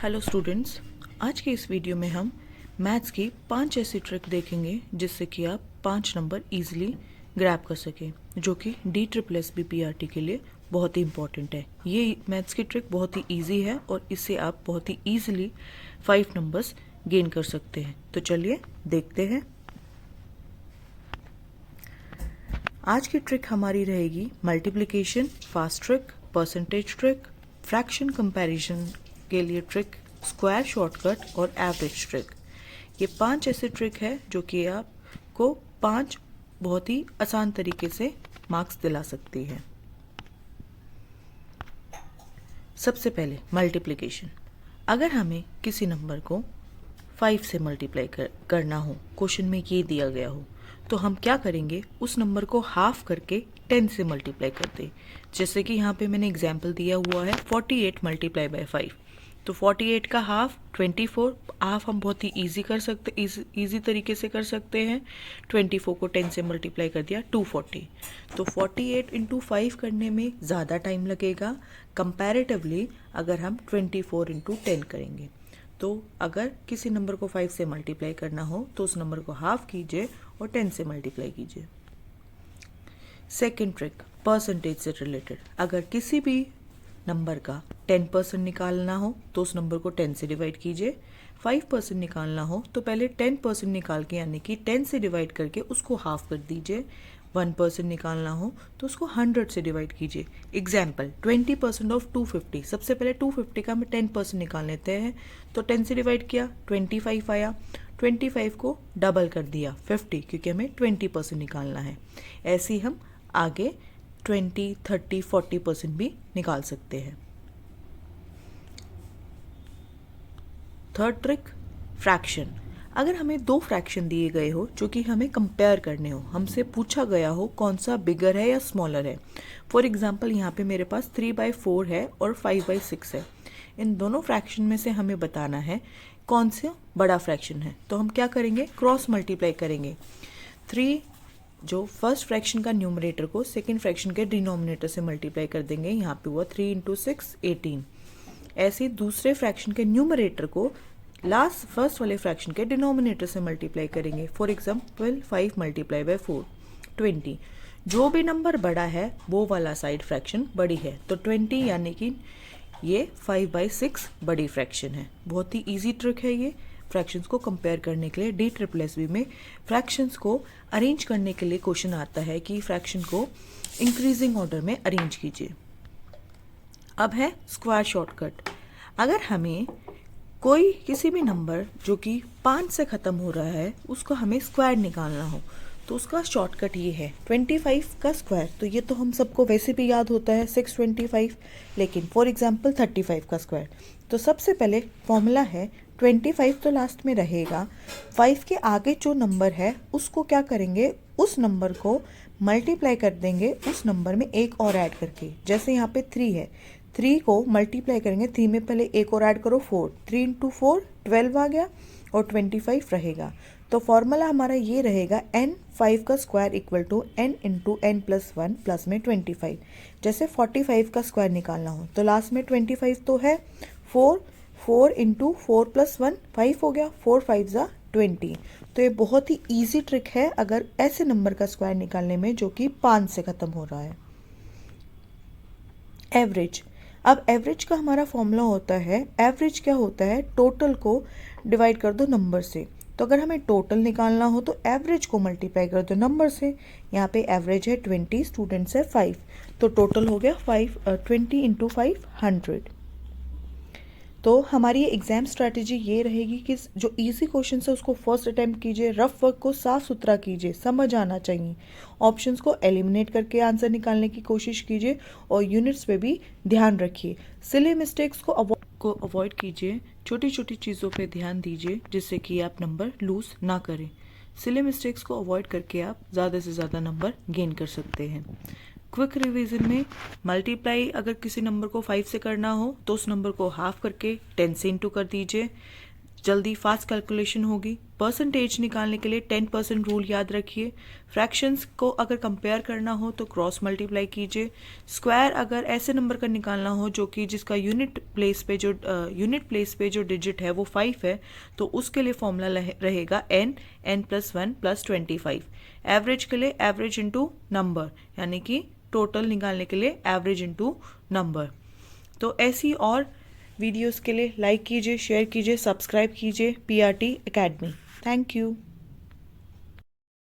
Hello students, आज के इस वीडियो में हम मैथ्स की 5 ऐसी ट्रिक देखेंगे जिससे कि आप 5 नंबर इजीली ग्रैब कर सकें, जो कि DSSS के लिए बहुत ही इम्पॉर्टेंट है। ये मैथ्स की ट्रिक बहुत ही इजी है और इससे आप बहुत ही इजीली 5 नंबर्स गेन कर सकते हैं। तो चलिए देखते हैं। आज की ट्रिक हमारी रहेगी multiplication fast trick, percentage trick, fraction comparison के लिए ट्रिक, स्क्वायर शॉर्टकट और एवरेज ट्रिक। ये 5 ऐसे ट्रिक है जो कि आपको 5 बहुत ही आसान तरीके से मार्क्स दिला सकती है। सबसे पहले मल्टीप्लिकेशन। अगर हमें किसी नंबर को 5 से मल्टीप्लाई करना हो, क्वेश्चन में ये दिया गया हो, तो हम क्या करेंगे, उस नंबर को हाफ करके 10 से मल्टीप्लाई कर दें। जैसे कि यहाँ पे मैंने एग्जाम्पल दिया हुआ है 48 मल्टीप्लाई बाय 5, तो 48 का हाफ 24। हाफ हम बहुत ही इजी तरीके से कर सकते हैं। 24 को 10 से मल्टीप्लाई कर दिया 240, तो 48 इंटू 5 करने में ज़्यादा टाइम लगेगा कंपैरेटिवली अगर हम 24 इंटू 10 करेंगे। तो अगर किसी नंबर को 5 से मल्टीप्लाई करना हो तो उस नंबर को हाफ कीजिए और 10 से मल्टीप्लाई कीजिए। सेकेंड ट्रिक, परसेंटेज से रिलेटेड। अगर किसी भी नंबर का 10% निकालना हो तो उस नंबर को 10 से डिवाइड कीजिए। 5% निकालना हो तो पहले 10% निकाल के यानी कि 10 से डिवाइड करके उसको हाफ कर दीजिए। 1% निकालना हो तो उसको 100 से डिवाइड कीजिए। Example 20% of 250। सबसे पहले 250 का हमें 10% निकाल लेते हैं, तो 10 से डिवाइड किया 25 आया। 25 को डबल कर दिया 50, क्योंकि हमें 20% निकालना है। ऐसे ही हम आगे 20, 30, 40% भी निकाल सकते हैं। Third trick, fraction. अगर हमें 2 फ्रैक्शन दिए गए हो जो कि हमें कंपेयर करने हो, हमसे पूछा गया हो कौन सा बिगर है या स्मॉलर है। फॉर एग्जांपल यहाँ पे मेरे पास 3/4 है और 5/6 है। इन दोनों फ्रैक्शन में से हमें बताना है कौन सा बड़ा फ्रैक्शन है। तो हम क्या करेंगे, क्रॉस मल्टीप्लाई करेंगे। 3 जो फर्स्ट फ्रैक्शन का न्यूमरेटर को सेकेंड फ्रैक्शन के डिनोमिनेटर से मल्टीप्लाई कर देंगे। यहाँ पे हुआ 3 इंटू 6 18। ऐसे ही दूसरे फ्रैक्शन के न्यूमरेटर को लास्ट फर्स्ट वाले फ्रैक्शन के डिनोमिनेटर से मल्टीप्लाई करेंगे। For example 5 multiply by 4 20। जो भी नंबर बड़ा है वो वाला साइड फ्रैक्शन बड़ी है, तो 20 यानी कि ये 5/6 बड़ी फ्रैक्शन है। बहुत ही ईजी ट्रिक है ये फ्रैक्शंस को कंपेयर करने के लिए। DSSS में फ्रैक्शंस को अरेंज करने के लिए क्वेश्चन आता है कि फ्रैक्शन को इंक्रीजिंग ऑर्डर में अरेंज कीजिए। अब है स्क्वायर शॉर्टकट। अगर हमें कोई किसी भी नंबर जो कि 5 से ख़त्म हो रहा है उसको हमें स्क्वायर निकालना हो, तो उसका शॉर्टकट ये है 25 का स्क्वायर। तो ये तो हम सबको वैसे भी याद होता है 625, लेकिन फॉर एग्जांपल 35 का स्क्वायर। तो सबसे पहले फॉर्मूला है 25 तो लास्ट में रहेगा, 5 के आगे जो नंबर है उसको क्या करेंगे, उस नंबर को मल्टीप्लाई कर देंगे उस नंबर में एक और ऐड करके। जैसे यहाँ पे 3 है, 3 को मल्टीप्लाई करेंगे, 3 में पहले एक और ऐड करो 4, 3 इंटू 4 12 आ गया और 25 रहेगा। तो फॉर्मूला हमारा ये रहेगा n 5 का square equal to n into n plus 1 plus में 25। जैसे 45 का स्क्वायर निकालना हो तो लास्ट में 25 तो है, 4 इंटू 4 प्लस 1 5 हो गया, 4 5 ज़ा 20। तो ये बहुत ही ईजी ट्रिक है अगर ऐसे नंबर का स्क्वायर निकालने में जो कि 5 से ख़त्म हो रहा है। एवरेज। अब एवरेज का हमारा फॉर्मूला होता है, एवरेज क्या होता है, टोटल को डिवाइड कर दो नंबर से। तो अगर हमें टोटल निकालना हो तो एवरेज को मल्टीप्लाई कर दो नंबर से। यहाँ पे एवरेज है 20, स्टूडेंट्स है 5, तो टोटल हो गया 20 इंटू 5 100। तो हमारी एग्जाम स्ट्रैटेजी ये रहेगी कि जो इजी क्वेश्चन है उसको फर्स्ट अटेम्प्ट कीजिए, रफ वर्क को साफ सुथरा कीजिए, समझ आना चाहिए। ऑप्शंस को एलिमिनेट करके आंसर निकालने की कोशिश कीजिए और यूनिट्स पे भी ध्यान रखिए। सिली मिस्टेक्स को अवॉइड कीजिए, छोटी छोटी चीज़ों पे ध्यान दीजिए जिससे कि आप नंबर लूज ना करें। सिली मिस्टेक्स को अवॉइड करके आप ज़्यादा से ज़्यादा नंबर गेन कर सकते हैं। क्विक रिवीजन में मल्टीप्लाई अगर किसी नंबर को 5 से करना हो तो उस नंबर को हाफ करके 10 से इंटू कर दीजिए। जल्दी फास्ट कैलकुलेशन होगी। परसेंटेज निकालने के लिए 10% रूल याद रखिए। फ्रैक्शंस को अगर कंपेयर करना हो तो क्रॉस मल्टीप्लाई कीजिए। स्क्वायर अगर ऐसे नंबर का निकालना हो जो कि जिसका यूनिट प्लेस पे जो डिजिट है वो 5 है, तो उसके लिए फॉर्मूला रहेगा n+1+25। एवरेज के लिए एवरेज इंटू नंबर, यानी कि टोटल निकालने के लिए एवरेज इंटू नंबर। तो ऐसी और वीडियोस के लिए लाइक कीजिए, शेयर कीजिए, सब्सक्राइब कीजिए PRT एकेडमी। Thank you.